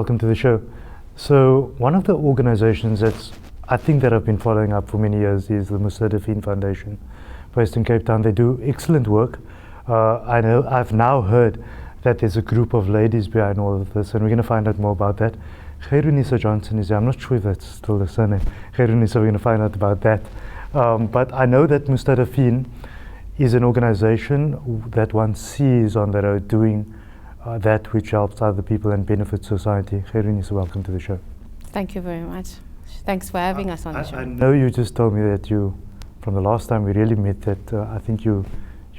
welcome to the show. So one of the organizations I think that I've been following up for many years is the Mustadafin Foundation, based in Cape Town. They do excellent work. I've now heard that there's a group of ladies behind all of this, and we're going to find out more about that. Ghairunisa Johnstone is here. I'm not sure if that's still the surname. Ghairunisa, we're going to find out about that. But I know that Mustadafin is an organization that one sees on the road doing that which helps other people and benefits society. Ghairunisa, welcome to the show. Thank you very much. Thanks for having us on the show. I know you just told me that from the last time we really met, that I think you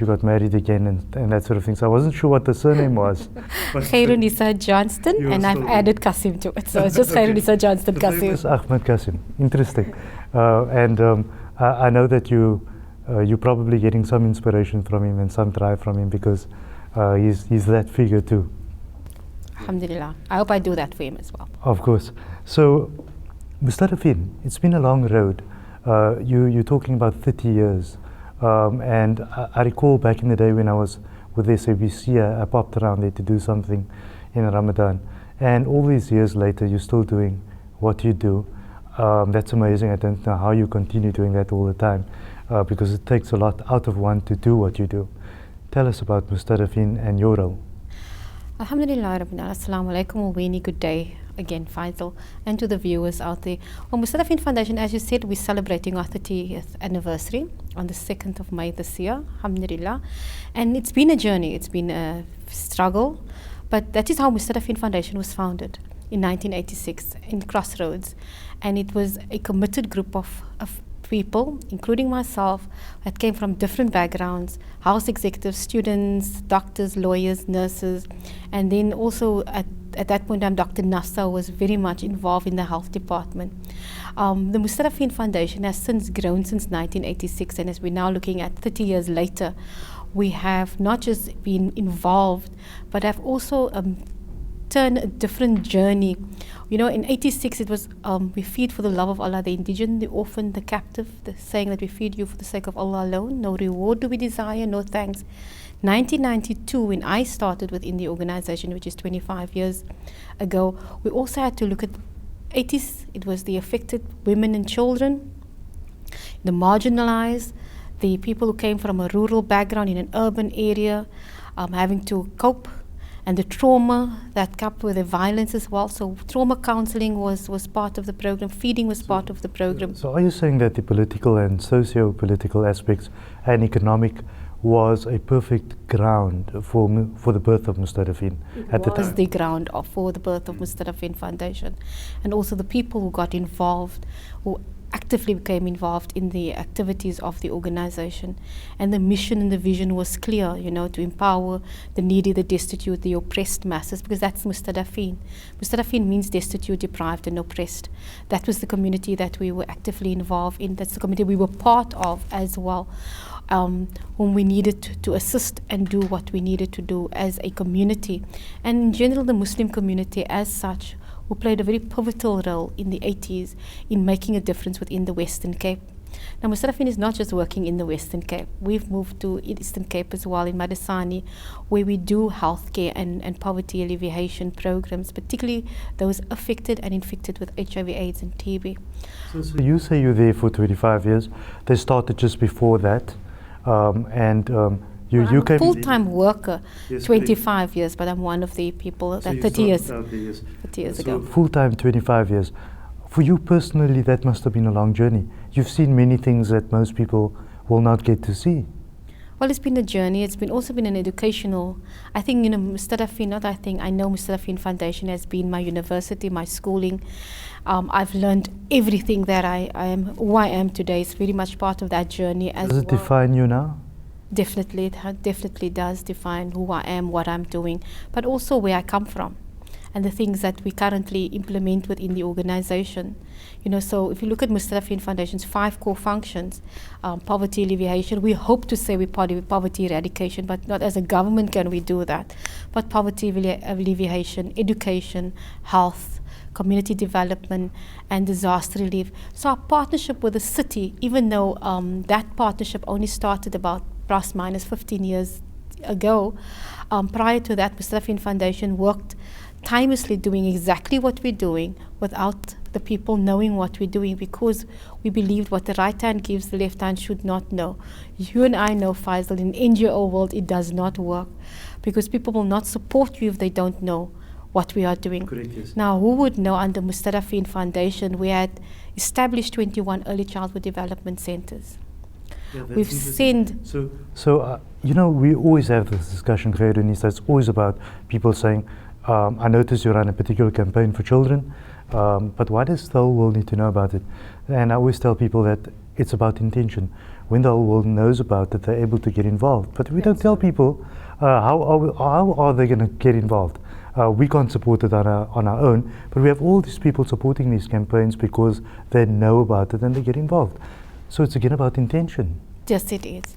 got married again and that sort of thing. So I wasn't sure what the surname was. Ghairunisa Johnstone, and I've added Cassim to it. So it's just Ghairunisa Johnstone Cassim. It's Ahmed Cassim. Interesting. I know that you're probably getting some inspiration from him and some drive from him, because he's that figure too. Alhamdulillah. I hope I do that for him as well. Of course. So, Mustadafin, it's been a long road. You're talking about 30 years. And I recall back in the day when I was with SABC, I popped around there to do something in Ramadan. And all these years later, you're still doing what you do. That's amazing. I don't know how you continue doing that all the time, because it takes a lot out of one to do what you do. Tell us about Mustadafin and your role. Alhamdulillah, Assalamu alaikum, a good day again, Faizal, and to the viewers out there. Well, Mustadafin Foundation, as you said, we're celebrating our 30th anniversary on the 2nd of May this year, alhamdulillah. And it's been a journey, it's been a struggle, but that is how Mustadafin Foundation was founded in 1986 in Crossroads. And it was a committed group of people, including myself, that came from different backgrounds, house executives, students, doctors, lawyers, nurses, and then also at that point in time, Dr. Nassa was very much involved in the health department. The Mustadafin Foundation has since grown since 1986, and as we're now looking at 30 years later, we have not just been involved, but have also turned a different journey. You know, in 86 it was we feed for the love of Allah, the indigent, the orphan, the captive, the saying that we feed you for the sake of Allah alone, no reward do we desire, no thanks. 1992, when I started within the organization, which is 25 years ago, we also had to look at 80s. It was the affected women and children, the marginalized, the people who came from a rural background in an urban area, having to cope, and the trauma that coupled with the violence as well. So trauma counseling was part of the program, feeding was part of the program. So are you saying that the political and socio-political aspects and economic was a perfect ground for the birth of Mustadafin at the time? It was the ground for the birth of Mustadafin Foundation. And also the people who got involved, who actively became involved in the activities of the organization. And the mission and the vision was clear, you know, to empower the needy, the destitute, the oppressed masses, because that's Mustadafin. Mustadafin means destitute, deprived and oppressed. That was the community that we were actively involved in. That's the community we were part of as well, whom we needed to assist and do what we needed to do as a community. And in general, the Muslim community as such, who played a very pivotal role in the 80s in making a difference within the Western Cape. Now, Mustadafin is not just working in the Western Cape. We've moved to Eastern Cape as well, in Madisani, where we do healthcare and poverty alleviation programs, particularly those affected and infected with HIV, AIDS and TB. So you say you're there for 25 years. They started just before that. You I'm came a full-time worker, yes, 25 years, but I'm one of the people that 30 years ago. Full-time, 25 years. For you personally, that must have been a long journey. You've seen many things that most people will not get to see. Well, it's been a journey. It's also been an educational. I think, you know, Mustadafin, I know Mustadafin Foundation has been my university, my schooling. I've learned everything that I am, who I am today. It's very much part of that journey as well. Does it define you now? Definitely, it definitely does define who I am, what I'm doing, but also where I come from and the things that we currently implement within the organization. You know, so if you look at Mustadafin Foundation's 5 core functions, poverty alleviation, we hope to say we're part of poverty eradication, but not as a government can we do that. But poverty alleviation, education, health, community development and disaster relief. So our partnership with the city, even though that partnership only started about plus minus 15 years ago, prior to that, Mustadafin Foundation worked timelessly doing exactly what we're doing without the people knowing what we're doing, because we believed what the right hand gives, the left hand should not know. You and I know, Faizal, in NGO world, it does not work, because people will not support you if they don't know what we are doing. Correct, yes. Now, who would know? Under Mustadafin Foundation, we had established 21 early childhood development centers. Yeah, We've sent... So you know, we always have this discussion, Ghairunisa. It's always about people saying, I noticed you run a particular campaign for children, but why does the whole world need to know about it? And I always tell people that it's about intention. When the whole world knows about it, they're able to get involved. But we don't tell people how are they going to get involved. We can't support it on our own, but we have all these people supporting these campaigns because they know about it and they get involved. So it's again about intention. Yes, it is.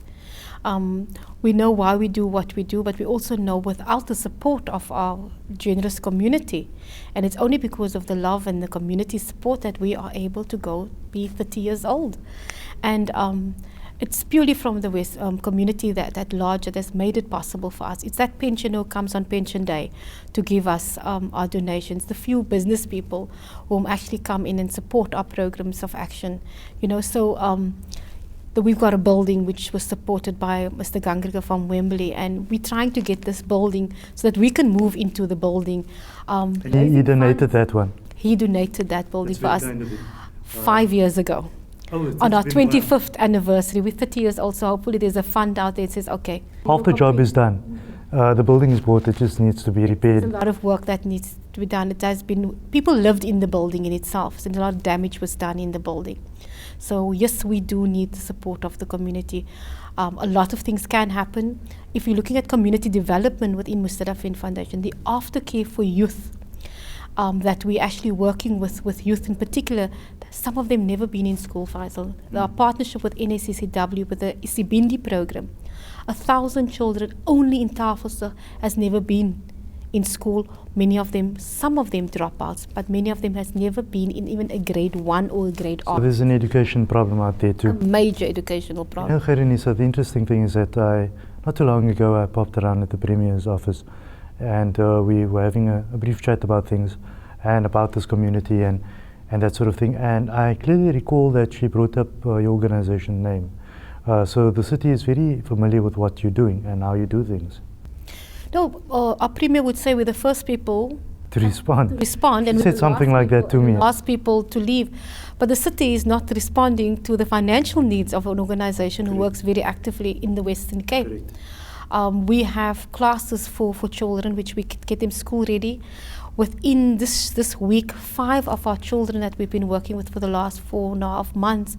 We know why we do what we do, but we also know without the support of our generous community, and it's only because of the love and the community support that we are able to go be 30 years old. And it's purely from the West community that large that has made it possible for us. It's that pensioner who comes on pension day to give us our donations, the few business people who actually come in and support our programs of action. You know, so we've got a building which was supported by Mr. Gangriga from Wembley, and we're trying to get this building so that we can move into the building. He donated that one? He donated that building for us kind of 5 years ago. On our 25th anniversary. We're 30 years old, so hopefully there's a fund out there that says, okay. Half the job is done. The building is bought, it just needs to be repaired. There's a lot of work that needs to be done. It has been, people lived in the building in itself, so a lot of damage was done in the building. So yes, we do need the support of the community. A lot of things can happen. If you're looking at community development within Mustadafin Foundation, the aftercare for youth, that we're actually working with youth in particular, some of them never been in school, Faizal. Our partnership with NACCW with the Isibindi program, 1,000 children only in Tafelsig has never been in school. Many of them, some of them dropouts, but many of them has never been in even a grade 1 or a grade So there's an education problem out there too. A major educational problem. You know, Ghairunisa, the interesting thing is that not too long ago I popped around at the Premier's office, and we were having a brief chat about things and about this community and that sort of thing. And I clearly recall that she brought up your organization name. So the city is very familiar with what you're doing and how you do things. No, our Premier would say we're the first people to respond. And She said something like that to me. Last people to leave. But the city is not responding to the financial needs of an organization who works very actively in the Western Cape. We have classes for children which we get them school ready. Within this week, 5 of our children that we've been working with for the last 4.5 months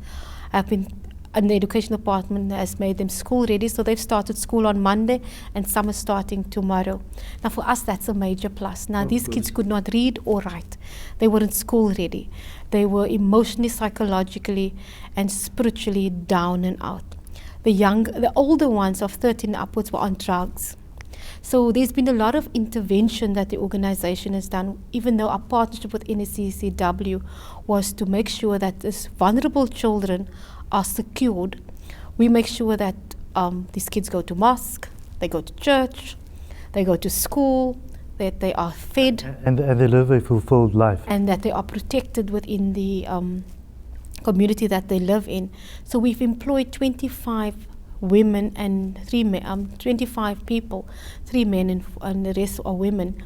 have been, and the education department has made them school ready. So they've started school on Monday and some are starting tomorrow. Now for us, that's a major plus. Now these kids could not read or write. They weren't school ready. They were emotionally, psychologically and spiritually down and out. The older ones of 13 upwards were on drugs. So there's been a lot of intervention that the organization has done, even though our partnership with NACCW was to make sure that these vulnerable children are secured. We make sure that these kids go to mosque, they go to church, they go to school, that they are fed. And they live a fulfilled life. And that they are protected within the community that they live in. So we've employed 25 women and 3 men, 25 people, 3 men and the rest are women,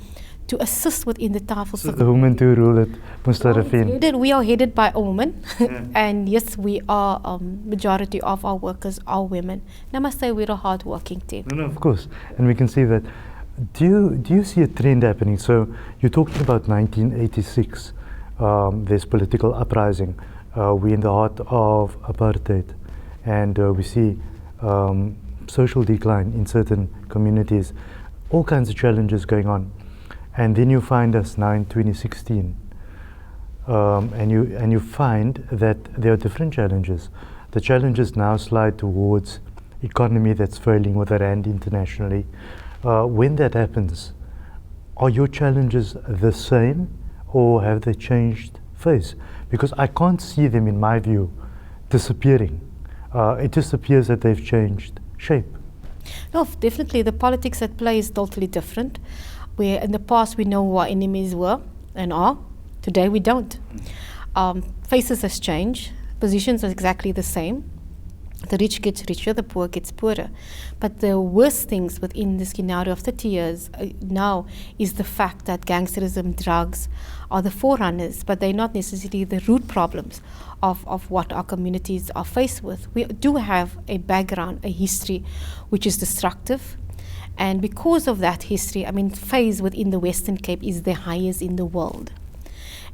to assist within the Tafelsig. So the women do rule at Mustadafin. We are headed by a woman, and yes, we are majority of our workers are women. And I must say we're a hard-working team. No, of course, and we can see that. Do you see a trend happening? So you're talking about 1986. There's political uprising. We're in the heart of apartheid, and we see social decline in certain communities, all kinds of challenges going on. And then you find us now in 2016, and you find that there are different challenges. The challenges now slide towards economy that's failing with the rand internationally. When that happens, are your challenges the same or have they changed face? Because I can't see them, in my view, disappearing. It just appears that they've changed shape. No, definitely the politics at play is totally different. where in the past we know who our enemies were and are. Today we don't. Faces has changed. Positions are exactly the same. The rich gets richer, the poor gets poorer. But the worst things within this scenario of 30 years now is the fact that gangsterism, drugs are the forerunners, but they're not necessarily the root problems of what our communities are faced with. We do have a background, a history, which is destructive. And because of that history, I mean, FAIS within the Western Cape is the highest in the world.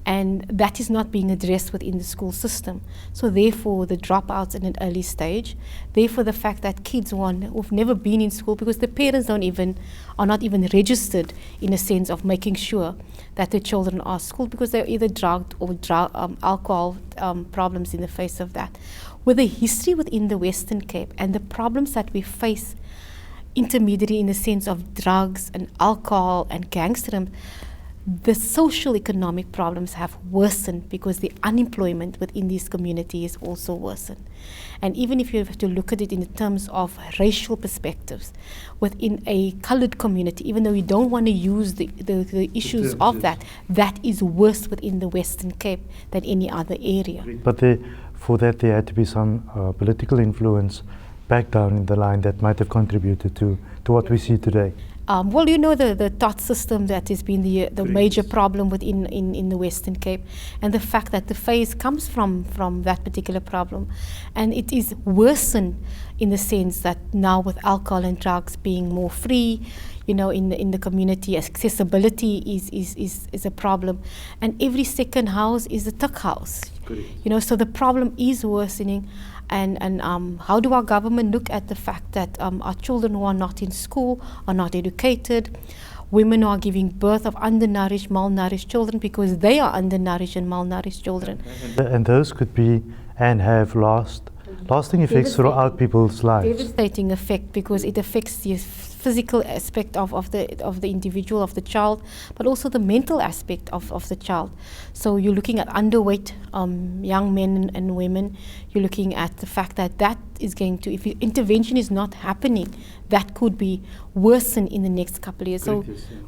And that is not being addressed within the school system. So therefore, the dropouts at an early stage, therefore the fact that kids who've never been in school, because the parents are not even registered in a sense of making sure that their children are schooled, because they're either drugged or alcohol problems in the face of that. With the history within the Western Cape and the problems that we face intermediary in the sense of drugs and alcohol and gangsterism, the social economic problems have worsened because the unemployment within these communities also worsened. And even if you have to look at it in the terms of racial perspectives, within a colored community, even though we don't want to use the issues of that is worse within the Western Cape than any other area. But for that there had to be some political influence back down in the line that might have contributed to what we see today. Well, you know, the thought system that has been the major problem within in the Western Cape, and the fact that the FAIS comes from that particular problem, and it is worsened in the sense that now with alcohol and drugs being more free, you know, in the community, accessibility is a problem, and every second house is a tuck house. Correct. You know, so the problem is worsening. And how do our government look at the fact that our children who are not in school are not educated, women who are giving birth of undernourished, malnourished children because they are undernourished and malnourished children. And those could be and have lasting effects throughout people's lives. Devastating effect, because it affects the physical aspect of the individual, of the child, but also the mental aspect of the child. So you're looking at underweight young men and women. You're looking at the fact that is going to, if intervention is not happening, that could be worsened in the next couple of years. So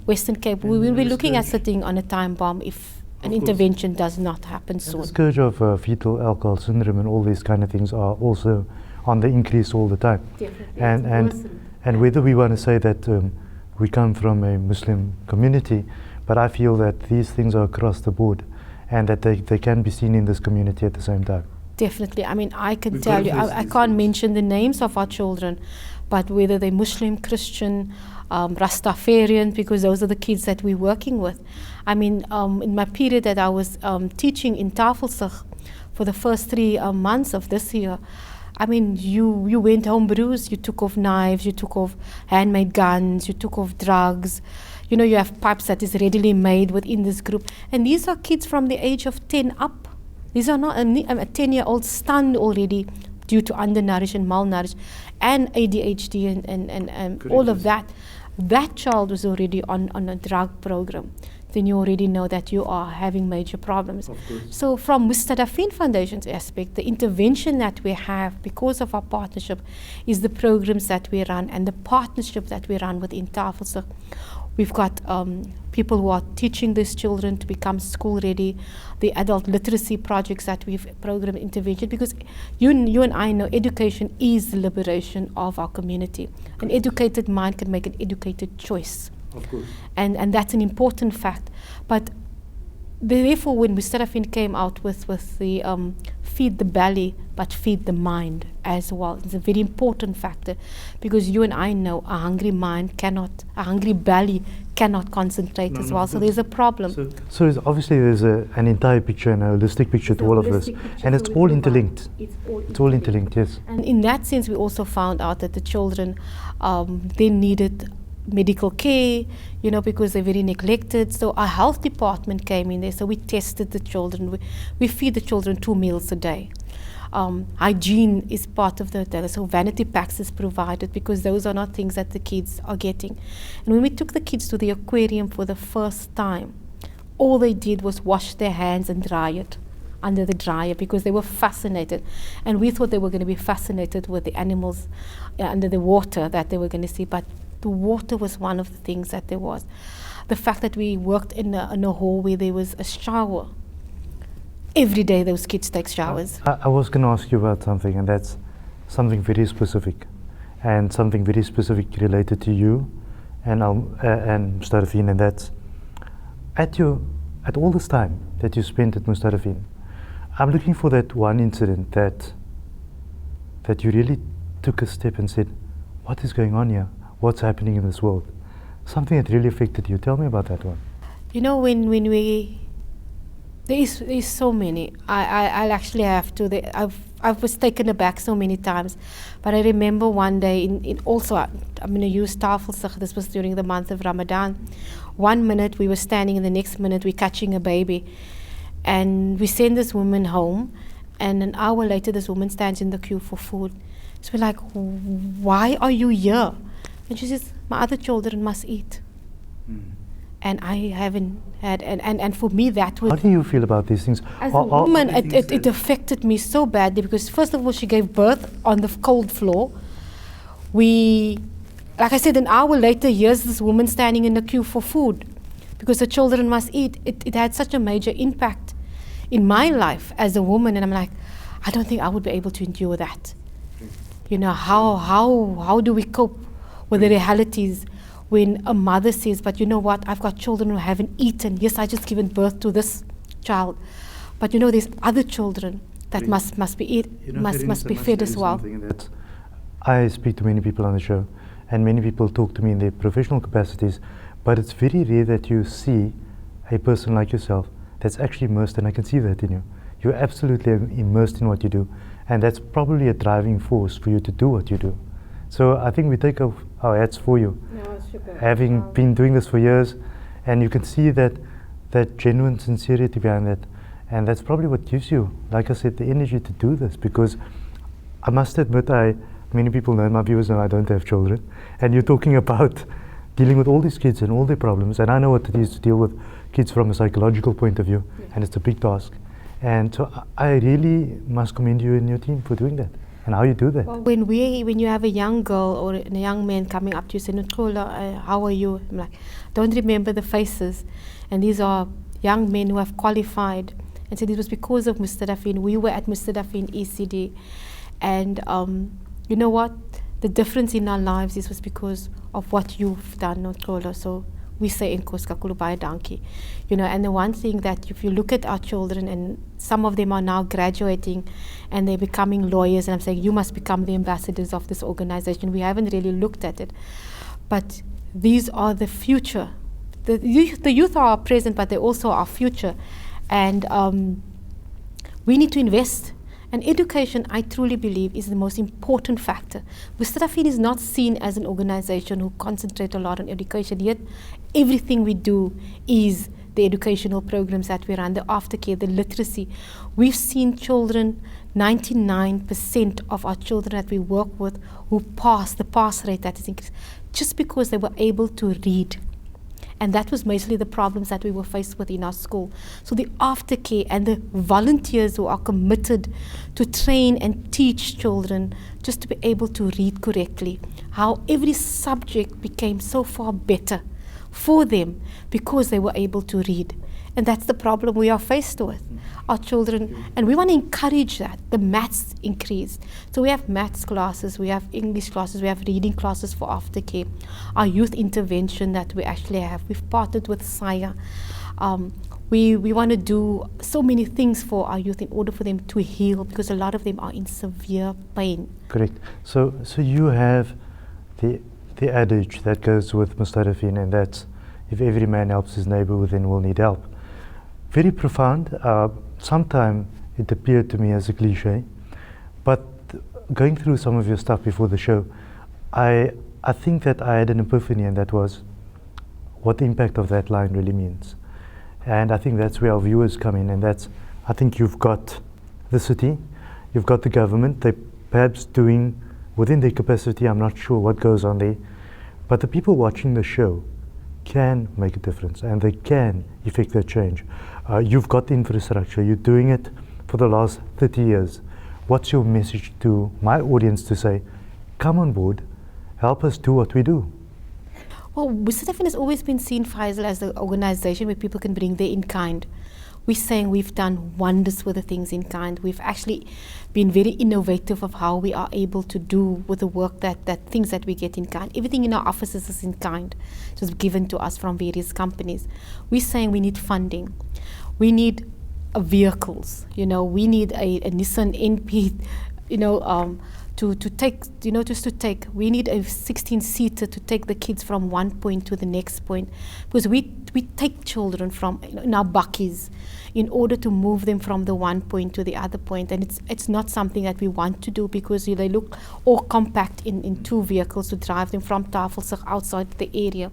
Western Cape, we will be looking at sitting on a time bomb if an intervention does not happen soon. The scourge of fetal alcohol syndrome and all these kind of things are also on the increase all the time. Definitely. And whether we want to say that we come from a Muslim community, but I feel that these things are across the board and that they can be seen in this community at the same time. Definitely. I mean, I can tell you, I can't mention the names of our children, but whether they're Muslim, Christian, Rastafarian, because those are the kids that we're working with. I mean, in my period that I was teaching in Tafelsig for the first 3 months of this year, I mean, you went home bruised, you took off knives, you took off handmade guns, you took off drugs. You know, you have pipes that is readily made within this group. And these are kids from the age of 10 up. These are not a 10-year-old stunned already due to undernourished and malnourished and ADHD and all of that. That child was already on a drug program. Then you already know that you are having major problems. So from Mustadafin Foundation's aspect, the intervention that we have because of our partnership is the programs that we run and the partnership that we run within Tafelsig. We've got people who are teaching these children to become school ready, the adult literacy projects that we've programmed intervention, because you and I know education is the liberation of our community. An educated mind can make an educated choice. Of course. And that's an important fact. But therefore, when Mustadafin came out with the feed the belly, but feed the mind as well, it's a very important factor, because you and I know a hungry belly cannot concentrate as well. So there's a problem. So obviously there's an entire picture and a holistic picture to all of this, and it's all interlinked. It's all interlinked, yes. And in that sense, we also found out that the children they needed medical care, you know, because they're very neglected. So our health department came in there. So we tested the children. We feed the children 2 meals a day. Hygiene is part of the so vanity packs is provided, because those are not things that the kids are getting. And when we took the kids to the aquarium for the first time, all they did was wash their hands and dry it under the dryer, because they were fascinated. And we thought they were going to be fascinated with the animals under the water that they were going to see, but The water was one of the things that there was. The fact that we worked in a hall where there was a shower. Every day those kids take showers. I was going to ask you about something, and that's something very specific, and something very specific related to you and Mustadafin, and that's at all this time that you spent at Mustadafin. I'm looking for that one incident that you really took a step and said, what is going on here? What's happening in this world? Something that really affected you. Tell me about that one. You know, when we, there's so many. I'll actually have to. I was taken aback so many times, but I remember one day in also, I'm going to use Tafelsig. This was during the month of Ramadan. 1 minute we were standing, and the next minute we're catching a baby, and we send this woman home, and an hour later this woman stands in the queue for food. So we're like, why are you here? And she says, my other children must eat. And I haven't had, and for me that was... How do you feel about these things? As a woman, it affected me so badly, because first of all, she gave birth on the cold floor. Like I said, an hour later, here's this woman standing in the queue for food, because the children must eat. It had such a major impact in my life as a woman, and I'm like, I don't think I would be able to endure that. You know, how do we cope with the realities when a mother says, but you know what, I've got children who haven't eaten. Yes, I just given birth to this child, but you know, there's other children that must be must be fed as well. I speak to many people on the show, and many people talk to me in their professional capacities, but it's very rare that you see a person like yourself that's actually immersed, and I can see that in you. You're absolutely immersed in what you do, and that's probably a driving force for you to do what you do. So I think we take off our hats for you, having been doing this for years, and you can see that genuine sincerity behind that, and that's probably what gives you, like I said, the energy to do this. Because I must admit, many people know, my viewers know, I don't have children, and you're talking about dealing with all these kids and all their problems, and I know what it is to deal with kids from a psychological point of view, and it's a big task. And so I really must commend you and your team for doing that, and how you do that. Well, when you have a young girl or a young man coming up to you saying, how are you? I'm like, don't remember the faces. And these are young men who have qualified. And so it was because of Mustadafin. We were at Mustadafin ECD. And you know what? The difference in our lives was because of what you've done, Notkola. So we say Enkosi kakhulu, baie dankie. You know, and the one thing that if you look at our children, and some of them are now graduating and they're becoming lawyers, and I'm saying you must become the ambassadors of this organization. We haven't really looked at it, but these are the future. The youth are our present, but they also are our future, and we need to invest. And education, I truly believe, is the most important factor. Mustadafin is not seen as an organization who concentrate a lot on education, yet everything we do is the educational programs that we run, the aftercare, the literacy. We've seen children, 99% of our children that we work with who pass, the pass rate that is increased, just because they were able to read. And that was mostly the problems that we were faced with in our school. So the aftercare and the volunteers who are committed to train and teach children just to be able to read correctly, how every subject became so far better for them because they were able to read. And that's the problem we are faced with, our children. And we want to encourage that. The maths increased. So we have maths classes, we have English classes, we have reading classes for aftercare. Our youth intervention that we actually have, we've partnered with SIA. We want to do so many things for our youth in order for them to heal, because a lot of them are in severe pain. Correct. So you have the adage that goes with Mustadafin, and that's, if every man helps his neighbor, then we'll need help. Very profound. Sometimes it appeared to me as a cliche, but going through some of your stuff before the show, I think that I had an epiphany, and that was what the impact of that line really means. And I think that's where our viewers come in, and that's, I think you've got the city, you've got the government, they're perhaps doing within their capacity, I'm not sure what goes on there, but the people watching the show can make a difference, and they can effect that change. You've got the infrastructure, you're doing it for the last 30 years. What's your message to my audience to say, come on board, help us do what we do? Well, Mustadafin has always been seen, Faizal, as an organization where people can bring their in kind. We're saying we've done wonders with the things in kind. We've actually been very innovative of how we are able to do with the work that things that we get in kind. Everything in our offices is in kind. It was given to us from various companies. We're saying we need funding. We need vehicles. We need a Nissan NP, to take, just to take, we need a 16-seater to take the kids from one point to the next point, because we take children from in our bakkies in order to move them from the one point to the other point, and it's not something that we want to do, because they look all compact in two vehicles to drive them from Tafelsig outside the area.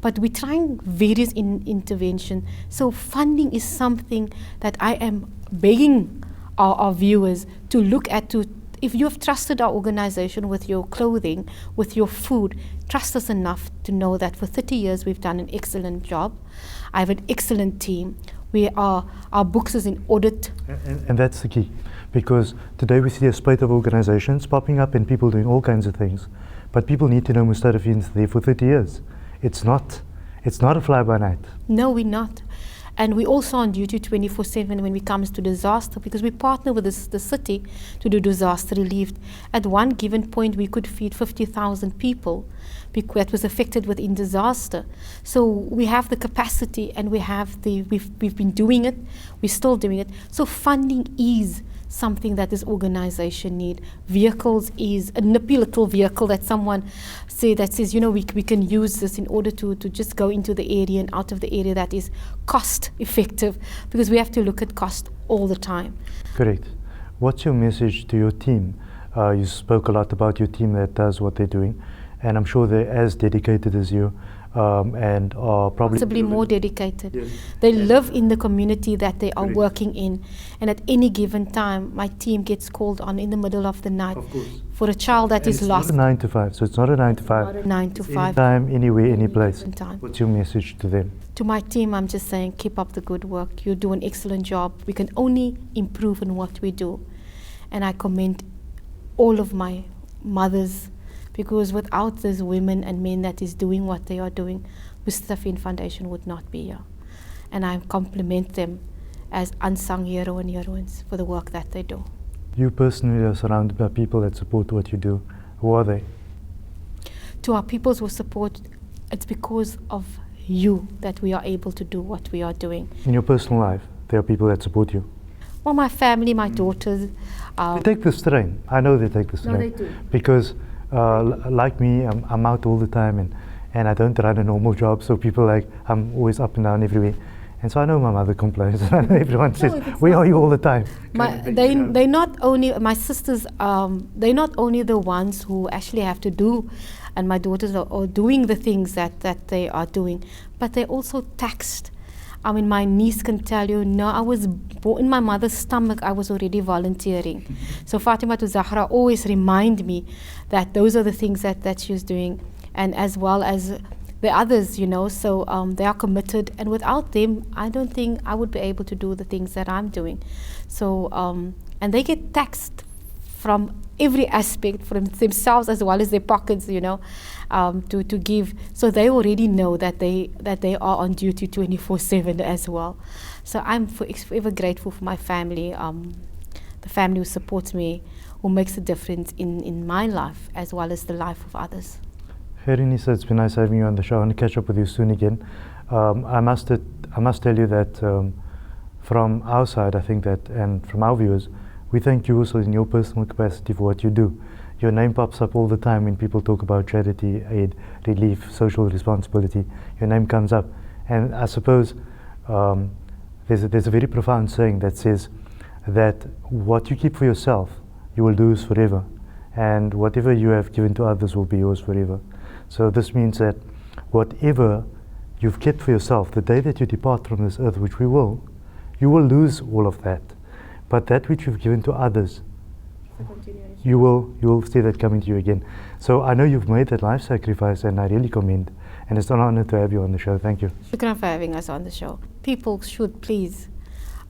But we're trying various intervention. So funding is something that I am begging our viewers to look at. If you have trusted our organization with your clothing, with your food, trust us enough to know that for 30 years we've done an excellent job. I have an excellent team. Our books is in audit. And that's the key, because today we see a spate of organizations popping up and people doing all kinds of things. But people need to know Mustafafin's there for 30 years. It's not a fly-by-night. No, we're not. And we're also on duty 24/7 when it comes to disaster, because we partner with the city to do disaster relief. At one given point, we could feed 50,000 people that was affected within disaster. So we have the capacity, and we've been doing it. We're still doing it. So funding is something that this organization need. Vehicles is a nippy little vehicle that someone says, we can use this in order to just go into the area and out of the area that is cost effective, because we have to look at cost all the time. Correct. What's your message to your team? You spoke a lot about your team that does what they're doing, and I'm sure they're as dedicated as you, and are probably possibly more dedicated. Yes. They live in the community that they are working in, and at any given time my team gets called on in the middle of the night for a child that is lost. It's not a 9 to 5, so it's not a 9 to 5. Not a 9 to 5. Anytime, anywhere, any place. Time. What's your message to them? To my team, I'm just saying, keep up the good work. You do an excellent job. We can only improve in what we do. And I commend all of my mothers, because without these women and men that is doing what they are doing, Mustadafin Foundation would not be here. And I compliment them as unsung hero and heroines for the work that they do. You personally are surrounded by people that support what you do. Who are they? To our peoples who support, it's because of you that we are able to do what we are doing. In your personal life, there are people that support you. Well, my family, my daughters. They take the strain. I know they take the strain. No, they do. Because like me, I'm out all the time, and I don't run a normal job, so people I'm always up and down everywhere. And so I know my mother complains, and I know everyone says, where are you all the time? They not only, my sisters, they're not only the ones who actually have to do, and my daughters are doing the things that they are doing, but they're also taxed. I mean, my niece can tell you, no, I was born in my mother's stomach, I was already volunteering. So Fatima to Zahra always remind me that those are the things that she was doing, and as well as the others, so they are committed, and without them, I don't think I would be able to do the things that I'm doing. So, and they get taxed from every aspect, from themselves as well as their pockets, to give. So they already know that they are on duty 24/7 as well. So I'm forever grateful for my family, the family who supports me, who makes a difference in my life as well as the life of others. Ghairunisa, it's been nice having you on the show. I want to catch up with you soon again. I must tell you that from our side, I think that, and from our viewers, we thank you also in your personal capacity for what you do. Your name pops up all the time when people talk about charity, aid, relief, social responsibility. Your name comes up. And I suppose there's a very profound saying that says that what you keep for yourself, you will lose forever. And whatever you have given to others will be yours forever. So this means that whatever you've kept for yourself, the day that you depart from this earth, which we will, you will lose all of that. But that which you've given to others, you will see that coming to you again. So I know you've made that life sacrifice, and I really commend. And it's an honor to have you on the show. Thank you. Shukran for having us on the show. People should please,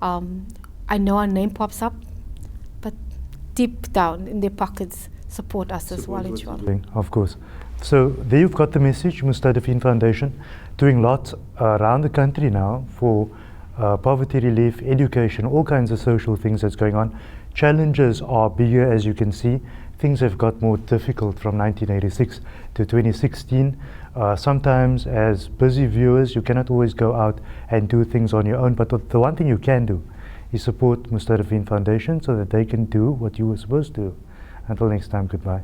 I know our name pops up, but deep down in their pockets, support us as well, inshallah. doing, of course. So there you've got the message. Mustadafin Foundation doing lots around the country now for poverty relief, education, all kinds of social things that's going on. Challenges are bigger, as you can see. Things have got more difficult from 1986 to 2016. Sometimes as busy viewers, you cannot always go out and do things on your own, but the one thing you can do is support Mustadafin Foundation so that they can do what you were supposed to. Until next time, goodbye.